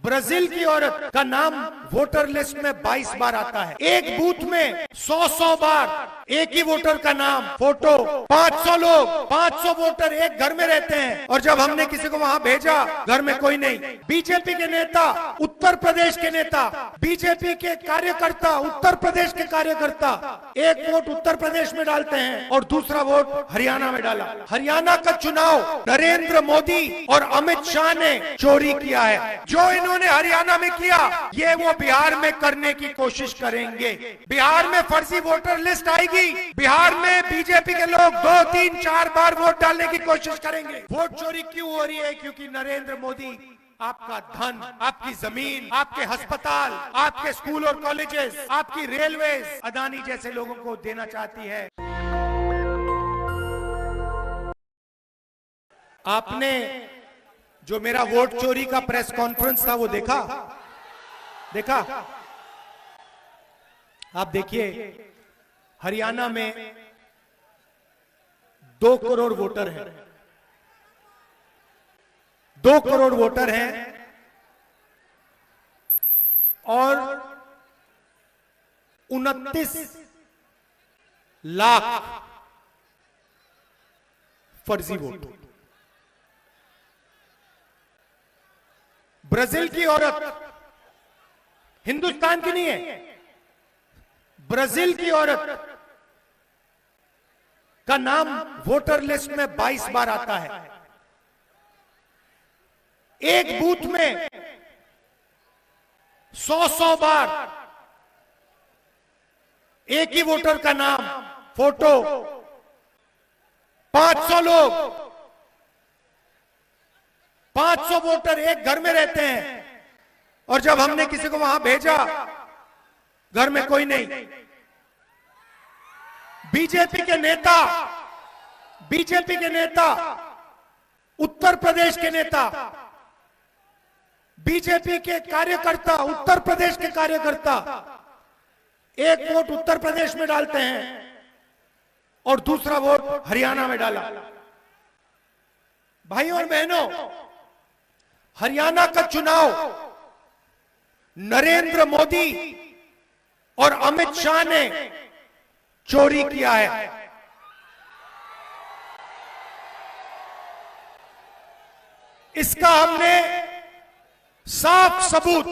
Brazil की औरत का नाम वोटर लिस्ट में 22 बार आता है। एक बूथ में 100 बार एक ही वोटर का नाम, फोटो, 500 लोग, 500 वोटर एक घर में रहते हैं। और जब हमने किसी को वहां भेजा, घर में कोई नहीं। बीजेपी के नेता, उत्तर प्रदेश के नेता, बीजेपी के कार्यकर्ता, उत्तर प्रदेश के कार्यकर्ता एक वोट उत्तर प्रदेश में डालते हैं और दूसरा वोट हरियाणा में डाला। हरियाणा का चुनाव नरेंद्र मोदी और अमित शाह ने चोरी किया है। जो इन्होंने हरियाणा में किया, ये वो बिहार में करने की कोशिश करेंगे। बिहार में फर्जी वोटर लिस्ट आएगी, बिहार में बीजेपी के लोग 2, 3, 4 बार वोट डालने की कोशिश करेंगे। वोट चोरी क्यों हो रही है? क्योंकि नरेंद्र मोदी आपका धन, आपकी जमीन, आपके अस्पताल, आपके स्कूल और कॉलेजेस, आपकी रेलवे अदानी जैसे लोगों को देना चाहती है। आपने जो मेरा वोट चोरी का प्रेस कॉन्फ्रेंस था वो देखा? आप देखिए, हरियाणा में 2 करोड़ वोटर हैं, 2 करोड़ वोटर हैं और 29 लाख फर्जी वोट। ब्राजील की औरत, हिंदुस्तान की नहीं है, ब्राजील की औरत का नाम वोटर लिस्ट में 22 बार आता है। एक बूथ में 100 बार एक ही वोटर का नाम, फोटो, 500 लोग, 500 वोटर एक घर में रहते हैं। और जब हमने किसी को वहां भेजा, घर में कोई नहीं। बीजेपी के नेता, उत्तर प्रदेश के नेता, बीजेपी के कार्यकर्ता, उत्तर प्रदेश के कार्यकर्ता एक वोट उत्तर प्रदेश में डालते हैं और दूसरा वोट हरियाणा में डाला। भाइयों और बहनों, हरियाणा का चुनाव नरेंद्र मोदी और अमित शाह ने चोरी किया है। इसका हमने साफ सबूत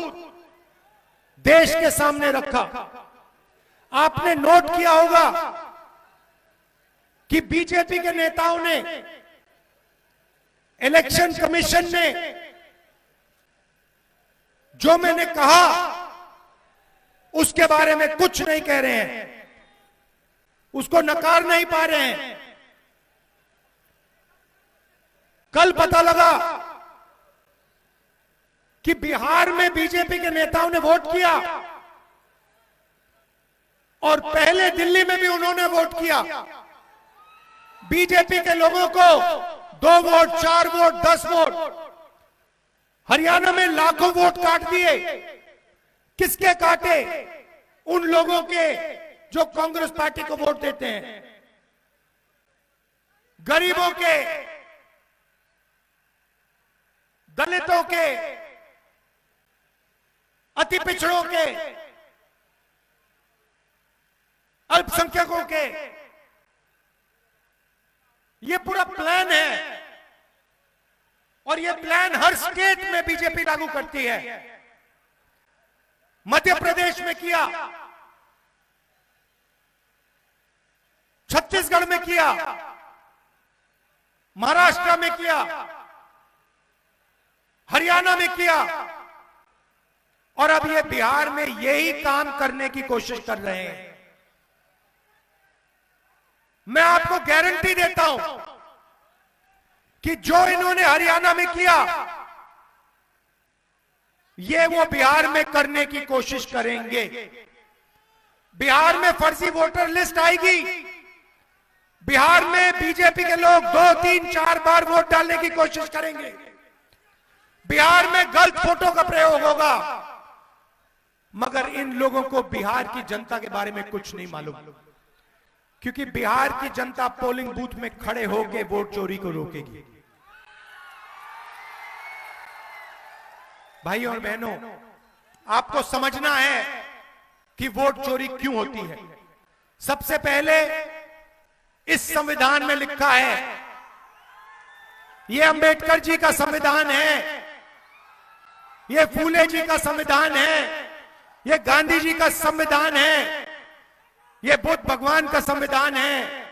देश के सामने रखा। आपने नोट किया होगा कि बीजेपी के नेताओं ने, इलेक्शन कमीशन ने जो मैंने कहा उसके बारे में कुछ नहीं कह रहे हैं, उसको नकार नहीं पा रहे हैं। कल पता लगा कि बिहार में बीजेपी के नेताओं ने वोट किया और पहले दिल्ली में भी उन्होंने वोट किया। बीजेपी के लोगों को 2 वोट, 4 वोट, 10 वोट, हरियाणा में लाखों वोट काट दिए। किसके काटे? उन लोगों के जो कांग्रेस पार्टी को वोट देते हैं, गरीबों के, दलितों के, अति पिछड़ों के, अल्पसंख्यकों के। ये पूरा प्लान है और ये प्लान हर स्टेट में बीजेपी लागू करती है। मध्य प्रदेश में किया, छत्तीसगढ़ में किया, महाराष्ट्र में किया, हरियाणा में किया और अब ये बिहार में यही काम करने की कोशिश कर रहे हैं। मैं आपको गारंटी देता हूं कि जो इन्होंने हरियाणा में किया, ये वो बिहार में करने की कोशिश करेंगे। बिहार में फर्जी वोटर लिस्ट आएगी, बिहार में बीजेपी के लोग 2, 3, 4 बार वोट डालने की कोशिश करेंगे। बिहार में गलत फोटो का प्रयोग होगा, मगर इन लोगों को बिहार की जनता के बारे में कुछ नहीं मालूम, क्योंकि बिहार की जनता पोलिंग बूथ में खड़े होकर वोट चोरी को रोकेगी। भाइयों और बहनों, आपको समझना है कि वोट चोरी क्यों होती है। सबसे पहले इस संविधान में लिखा है, यह अंबेडकर जी का संविधान है, यह फूले जी का संविधान है, यह गांधी जी का संविधान है, यह बुद्ध भगवान का संविधान है,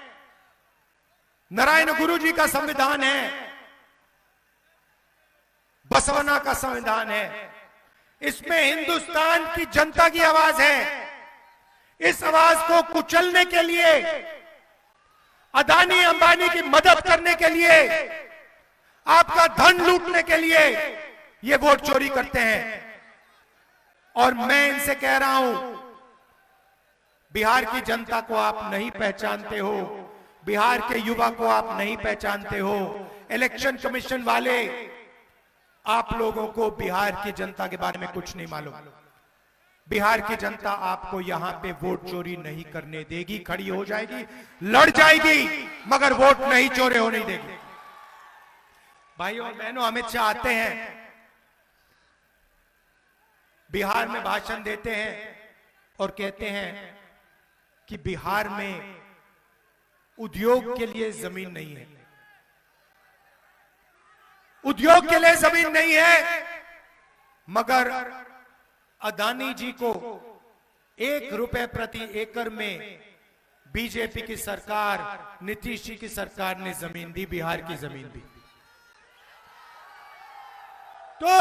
नारायण गुरु जी का संविधान है, बसवना का संविधान है। इसमें हिंदुस्तान की जनता की आवाज है। इस आवाज को कुचलने के लिए, अदानी अंबानी की मदद करने के लिए, आपका धन लूटने के लिए ये वोट चोरी करते हैं। और मैं इनसे कह रहा हूं, बिहार की जनता को आप नहीं पहचानते हो, बिहार के युवा को आप नहीं पहचानते हो। इलेक्शन कमीशन वाले, आप लोगों को बिहार की जनता के बारे में कुछ नहीं मालूम। बिहार की जनता आपको यहां पे वोट चोरी नहीं करने देगी। खड़ी हो जाएगी, लड़ जाएगी, मगर वोट नहीं चोरी होने देगी। भाइयों और बहनों, अमित शाह आते हैं, बिहार में भाषण देते हैं और कहते हैं कि बिहार में उद्योग के लिए जमीन नहीं है, उद्योग के लिए जमीन नहीं है। मगर अदानी जी को 1 रुपए प्रति एकड़ में बीजेपी की सरकार, नीतीश जी की सरकार ने जमीन दी, बिहार की जमीन दी। तो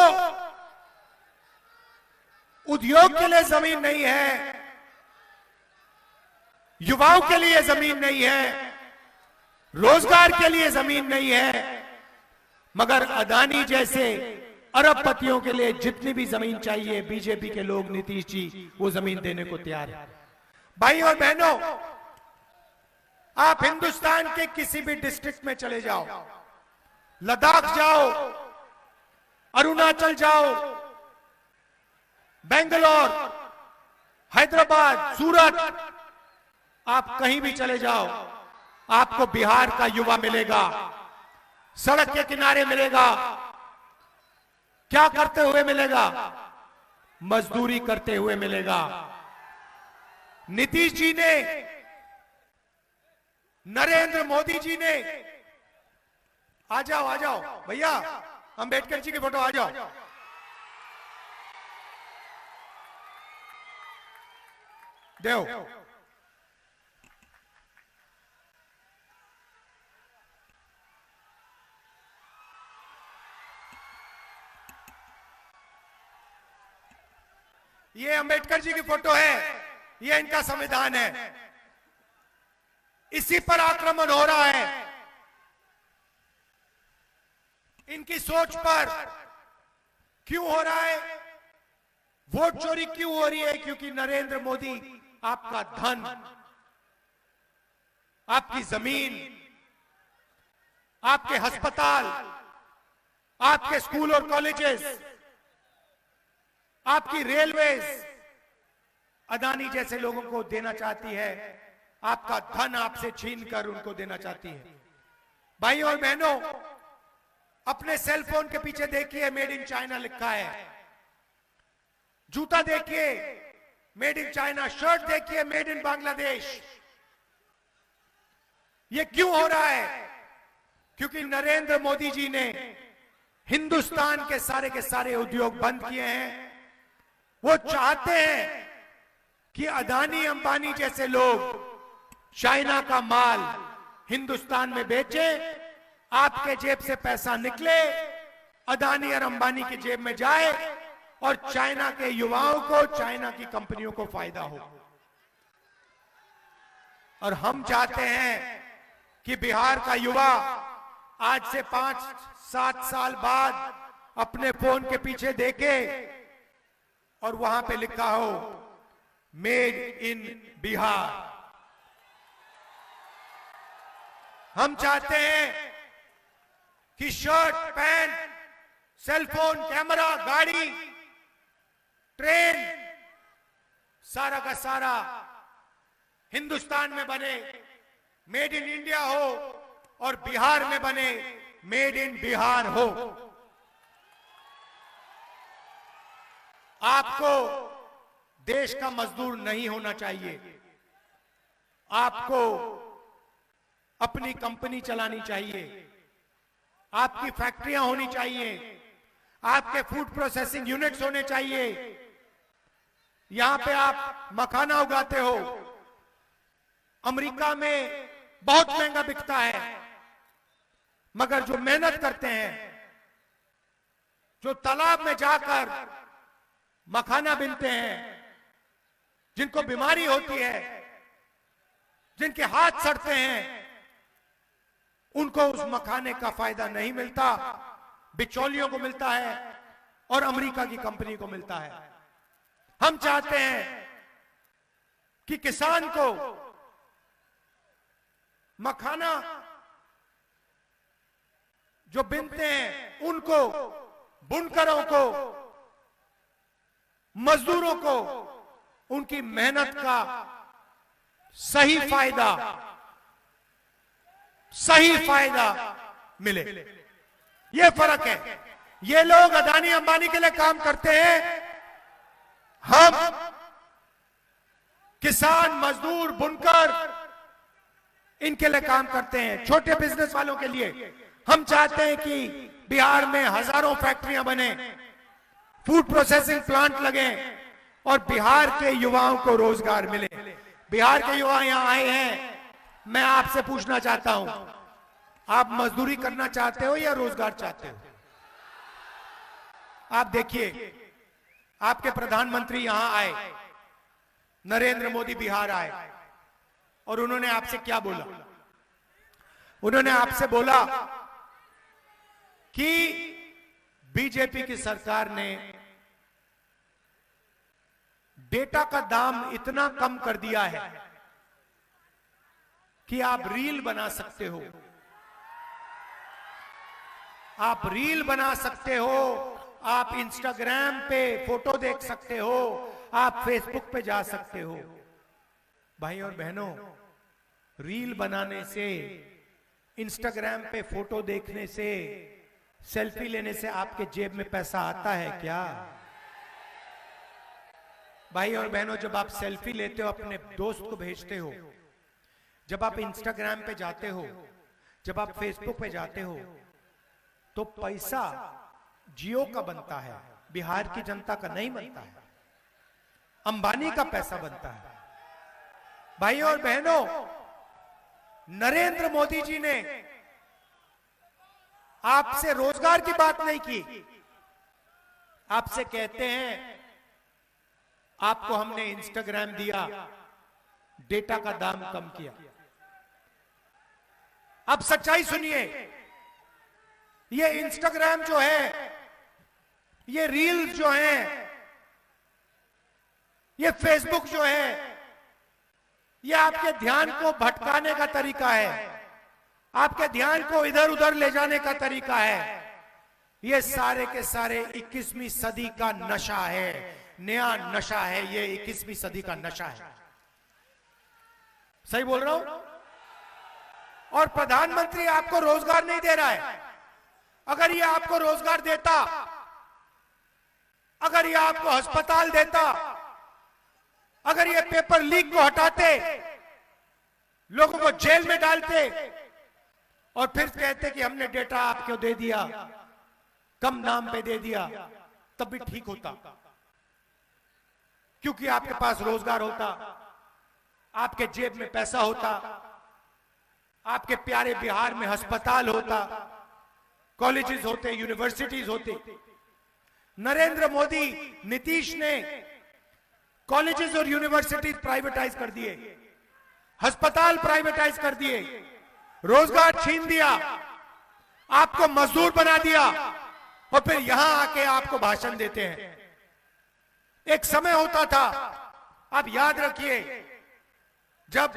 उद्योग के लिए जमीन नहीं है, युवाओं के लिए जमीन नहीं है, रोजगार के लिए जमीन नहीं है। मगर अदानी जैसे अरबपतियों के लिए जितनी भी जमीन चाहिए, बीजेपी के लोग, नीतीश जी, वो जमीन देने को तैयार है। भाई और बहनों, आप हिंदुस्तान के किसी भी डिस्ट्रिक्ट में चले जाओ, लद्दाख जाओ, अरुणाचल जाओ, बेंगलोर, हैदराबाद, सूरत, आप कहीं भी चले जाओ, आपको बिहार का युवा मिलेगा, सड़क के किनारे मिलेगा। क्या करते हुए मिलेगा? मजदूरी करते हुए मिलेगा। नीतीश जी ने, नरेंद्र मोदी जी ने, आ जाओ भैया, अंबेडकर जी की फोटो आ जाओ। देव, ये अंबेडकर जी की फोटो है, ये इनका संविधान है। इसी पर आक्रमण हो रहा है, इनकी सोच पर क्यों हो रहा है, वोट चोरी क्यों हो रही है? क्योंकि नरेंद्र मोदी आपका धन, आपकी जमीन, आपके अस्पताल, आपके स्कूल और कॉलेजेस, आपकी रेलवेज अदानी जैसे लोगों को देना चाहती है। आपका धन आपसे छीनकर उनको देना चाहती है। भाइयों और बहनों, अपने सेल फोन के पीछे देखिए, मेड इन चाइना लिखा है। जूता देखिए, मेड इन चाइना। शर्ट देखिए, मेड इन बांग्लादेश। ये क्यों हो रहा है? क्योंकि नरेंद्र मोदी जी ने हिंदुस्तान के सारे उद्योग बंद किए हैं। वो चाहते हैं कि अदानी अंबानी जैसे लोग चाइना का माल हिंदुस्तान में बेचे, आपके जेब से पैसा निकले, अदानी और अंबानी की जेब में जाए और चाइना के युवाओं को, चाइना की कंपनियों को फायदा हो। और हम चाहते हैं कि बिहार का युवा आज से 5-7 साल बाद अपने फोन के पीछे देखे और वहां पे लिखा हो मेड इन बिहार। हम चाहते हैं कि शर्ट, पैंट, सेलफोन, कैमरा, गाड़ी, ट्रेन, सारा का सारा हिंदुस्तान में बने, मेड इन इंडिया हो, और बिहार में बने, मेड इन बिहार हो। आपको देश का मजदूर नहीं होना चाहिए। आपको अपनी कंपनी चलानी चाहिए, आपकी फैक्ट्रियां होनी चाहिए, आपके फूड प्रोसेसिंग यूनिट्स होने चाहिए। यहां पे आप मखाना उगाते हो, अमेरिका में बहुत महंगा बिकता है, मगर जो मेहनत करते हैं, जो तालाब में जाकर मखाना बीनते हैं, जिनको बीमारी होती है, जिनके हाथ सड़ते हैं, उनको उस मखाने का फायदा नहीं मिलता, बिचौलियों को मिलता है और अमेरिका की कंपनी को मिलता है। हम चाहते हैं कि किसान को मखाना जो बीनते हैं उनको, बुनकरों को, मजदूरों को उनकी मेहनत का सही फायदा मिले। यह फर्क है। ये लोग अदानी अंबानी के लिए काम करते हैं, हम किसान, मजदूर, बुनकर इनके लिए काम करते हैं, छोटे बिजनेस वालों के लिए। हम चाहते हैं कि बिहार में हजारों फैक्ट्रियां बने, फूड प्रोसेसिंग प्लांट लगे और बिहार के युवाओं को रोजगार मिले। बिहार के युवा यहां आए हैं, मैं आपसे पूछना चाहता हूं, आप मजदूरी करना चाहते हो या रोजगार चाहते हो? आप देखिए, आपके प्रधानमंत्री यहां आए, नरेंद्र मोदी बिहार आए और उन्होंने आपसे क्या बोला? उन्होंने आपसे बोला कि बीजेपी की सरकार ने डेटा का दाम इतना कम कर दिया है कि आप रील बना सकते हो, आप रील बना सकते हो, आप इंस्टाग्राम पे फोटो देख सकते हो, आप फेसबुक पे जा सकते हो। भाई और बहनों, रील बनाने से, इंस्टाग्राम पे फोटो देखने से, सेल्फी लेने से आपके जेब में पैसा आता है क्या? भाई और बहनों, जब आप सेल्फी लेते हो, अपने दोस्त को भेजते हो, जब आप इंस्टाग्राम पे जाते हो, जब आप फेसबुक पे जाते हो, तो पैसा जियो का बनता है, बिहार की जनता का नहीं बनता है, अंबानी का पैसा बनता है। भाई और बहनों, नरेंद्र मोदी जी ने आपसे रोजगार की बात नहीं की, आपसे कहते हैं आपको हमने इंस्टाग्राम दिया, डेटा का दाम कम किया। अब सच्चाई सुनिए, ये इंस्टाग्राम जो है, ये रील्स जो है, ये फेसबुक जो है, ये आपके ध्यान को भटकाने का तरीका है, आपके ध्यान को इधर उधर ले जाने का तरीका है। ये सारे के सारे 21वीं सदी का नशा है, नया नशा है, ये 21वीं सदी का नशा है। सही बोल रहा हूं? और प्रधानमंत्री आपको रोजगार नहीं दे रहा है। अगर ये आपको रोजगार देता, अगर ये आपको अस्पताल देता, अगर ये पेपर लीक को हटाते, लोगों को जेल में डालते और फिर कहते कि हमने डेटा आपको दे दिया, कम दाम पे दे दिया, तब भी ठीक होता, क्योंकि आपके पास रोजगार होता, आपके जेब में पैसा होता, आपके प्यारे बिहार में अस्पताल होता, कॉलेजेस होते, यूनिवर्सिटीज होते। नरेंद्र मोदी, नीतीश ने कॉलेजेस और यूनिवर्सिटीज प्राइवेटाइज कर दिए, अस्पताल प्राइवेटाइज कर दिए, रोजगार छीन दिया, आपको मजदूर बना दिया और फिर यहां आके आपको भाषण देते हैं। एक समय होता था, आप याद रखिए, जब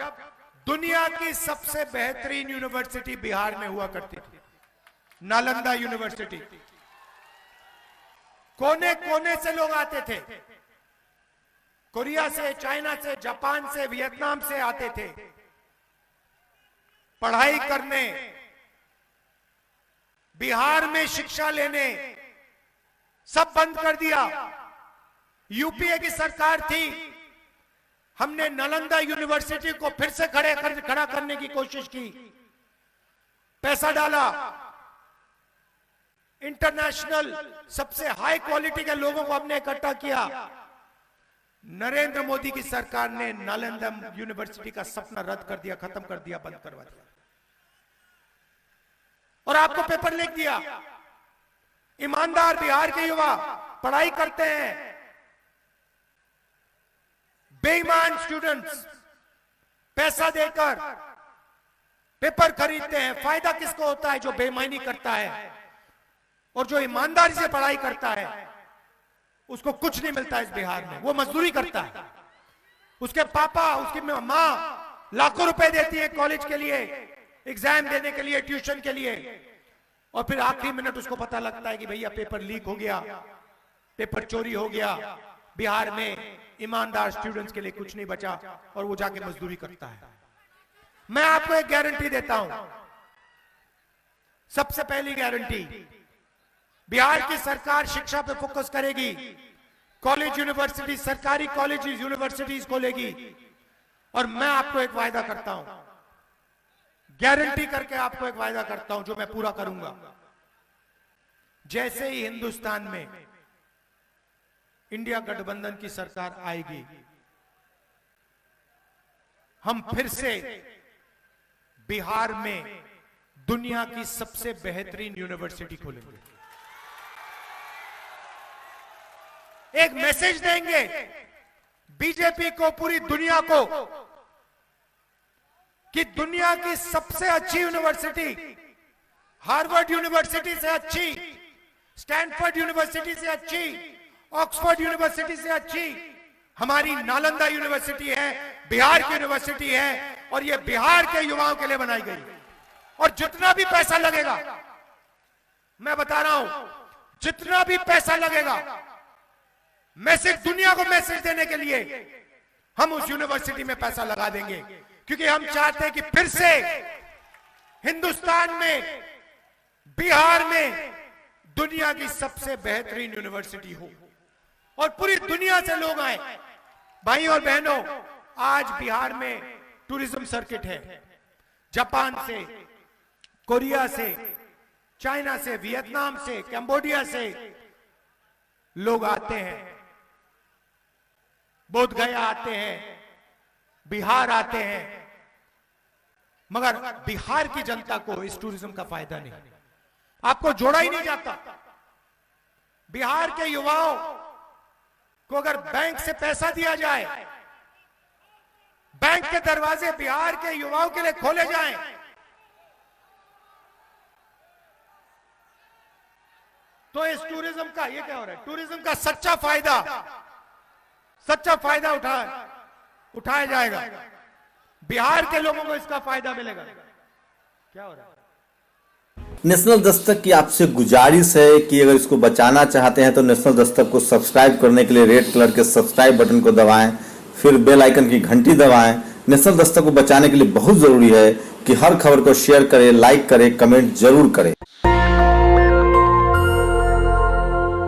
दुनिया की सबसे बेहतरीन यूनिवर्सिटी बिहार में हुआ करती थी, नालंदा यूनिवर्सिटी। कोने कोने से लोग आते थे, कोरिया से, चाइना से, जापान से, वियतनाम से आते थे पढ़ाई करने, बिहार में शिक्षा लेने। सब बंद कर दिया, यूपीए की सरकार थी, हमने नालंदा यूनिवर्सिटी को फिर से खड़ा करने की कोशिश की, पैसा डाला, इंटरनेशनल सबसे हाई क्वालिटी के लोगों को हमने इकट्ठा किया। नरेंद्र मोदी की सरकार ने नालंदा यूनिवर्सिटी का सपना रद्द कर दिया, खत्म कर दिया, बंद करवा दिया और आपको पेपर लिख दिया। ईमानदार बिहार के युवा पढ़ाई करते हैं, बेईमान स्टूडेंट्स पैसा देकर पेपर खरीदते हैं। फायदा किसको होता है? जो बेईमानी करता है। और जो ईमानदारी से पढ़ाई करता है उसको कुछ नहीं मिलता इस बिहार में। वो मजदूरी करता है, उसके पापा उसकी माँ लाखों रुपए देती है कॉलेज के लिए, एग्जाम देने के लिए, ट्यूशन के लिए, और फिर आखिरी मिनट उसको पता लगता है कि भैया पेपर लीक हो गया, पेपर चोरी हो गया। बिहार में ईमानदार स्टूडेंट्स के लिए कुछ नहीं बचा और वो जाके मजदूरी करता है। मैं आपको एक गारंटी देता हूं, सबसे पहली गारंटी, बिहार की सरकार शिक्षा पे फोकस करेगी, कॉलेज यूनिवर्सिटी, सरकारी कॉलेज यूनिवर्सिटीज खोलेगी। और मैं आपको एक वायदा करता हूं, गारंटी करके आपको एक वायदा करता हूं जो मैं पूरा करूंगा। जैसे ही हिंदुस्तान में इंडिया गठबंधन की सरकार आएगी, हम फिर से बिहार में दुनिया की सबसे बेहतरीन यूनिवर्सिटी खोलेंगे। एक मैसेज देंगे बीजेपी को, पूरी दुनिया को, कि दुनिया की सबसे अच्छी यूनिवर्सिटी, हार्वर्ड यूनिवर्सिटी से अच्छी, स्टैनफोर्ड यूनिवर्सिटी से अच्छी, ऑक्सफोर्ड यूनिवर्सिटी से अच्छी हमारी नालंदा यूनिवर्सिटी है, बिहार की यूनिवर्सिटी है। और ये बिहार के युवाओं के लिए बनाई गई। और जितना भी पैसा लगेगा, मैं बता रहा हूं, जितना भी पैसा लगेगा, मैसेज दुनिया को मैसेज देने के लिए हम उस यूनिवर्सिटी में पैसा लगा देंगे, क्योंकि हम चाहते हैं कि फिर से हिंदुस्तान में, बिहार में दुनिया की सबसे बेहतरीन यूनिवर्सिटी हो और पूरी दुनिया से लोग आए। भाई और बहनों, आज बिहार में टूरिज्म सर्किट है। जापान से, कोरिया से, चाइना से, वियतनाम से, कंबोडिया से लोग आते हैं, बोध गया आते हैं, बिहार आते हैं, मगर बिहार की जनता को इस टूरिज्म का फायदा नहीं, आपको जोड़ा ही नहीं जाता। बिहार के युवाओं को अगर बैंक से पैसा दिया जाए, बैंक के दरवाजे बिहार के युवाओं के लिए खोले जाएं, तो इस टूरिज्म का, ये क्या हो रहा है, टूरिज्म का सच्चा फायदा उठाया जाएगा। बिहार के लोगों को इसका फायदा मिलेगा। क्या हो रहा है? नेशनल दस्तक की आपसे गुजारिश है कि अगर इसको बचाना चाहते हैं तो नेशनल दस्तक को सब्सक्राइब करने के लिए रेड कलर के सब्सक्राइब बटन को दबाएं, फिर बेल आइकन की घंटी दबाएं। नेशनल दस्तक को बचाने के लिए बहुत जरूरी है कि हर खबर को शेयर करें, लाइक करें, कमेंट जरूर करें।